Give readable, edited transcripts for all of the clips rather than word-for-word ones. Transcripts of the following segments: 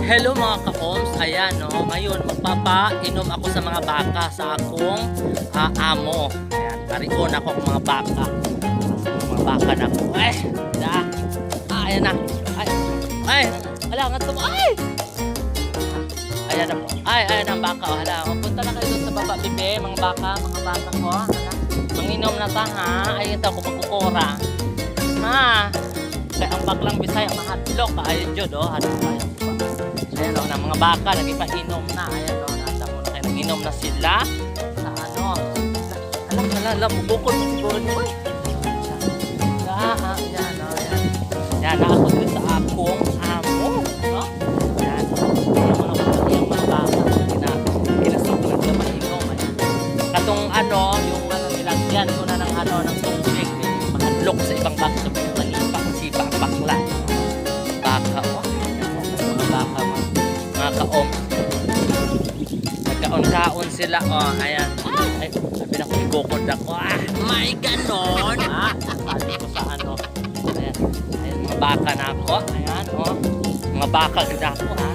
Hello mga ka-oms, ayan no, ngayon magpapainom ako sa mga baka sa akong amo. Ayan, parion ako ng mga baka. Mga baka na ako. Ayan na. Wala nga to. Ayan na po. Ayan ang baka. Wala. Punta na kayo doon sa baba, bibe, mga baka ko. Manginom na ta ha. Ayan daw ko magkukura. Ha. Kaya ang baklang Bisaya, mahatlok. Ayan dyan o. Ayan o, mga baka, nagipainom na. Ayan o, natamo na kayo. Nag-inom na sila. Sa ano. Alam, bukod mo siguro nyo. Ayan o, ayan. Ayan na ako dito sa akong amo. No? Ayan. Yung mga baka. Kinasuklan na mainom. Ayan. Katong ano, yung nilagyan ko na ng ano, ng tubig. Mahatlok sa ibang baka. Sipa ang bakla. Baka o. Mga baka mga kaom. Nagkaon-kaon sila o. Ayan. Ay, sabi na ko igukod ako. May ganon. Sabi ko sa ano. Ayan. Ayan, mga baka na ako. Ayan o. Mga baka ganda ako ha.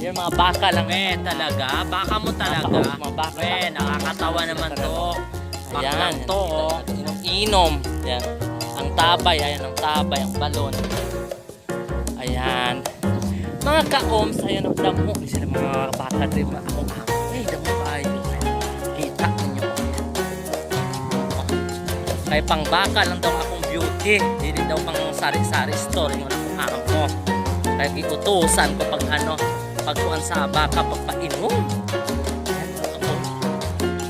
Yung mga baka lang talaga. Baka mo talaga. Mga baka. Nakakatawa naman to. Ayan. To o. Inom-inom. Ayan. Ang tabay. Ayan ang tabay. Ang balon. Ayan. Mga ka-oms, ayan ang damo. Sila mga bata rin. Ako, damo kayo. Kita ninyo. Kaya pang baka lang daw akong beauty. Hindi daw pang sari-sari store. Yung akong ako. Kaya giutusan ko pag ano, pagkuhan sa baka, pagpainom.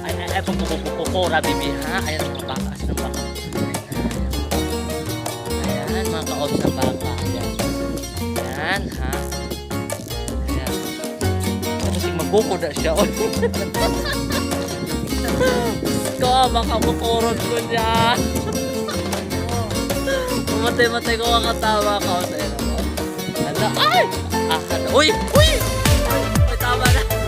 Ay, pagpupukura, bibi, ha? Ayan mga baka. Ayan baka. Ayan, mga ka-oms ang baka. Ayan, ha? Magkukuda siya. Ko, makabukurod ko niya. Mamatay-matay ko ang katawa ko. Ay! Uy! Uy! May tama na.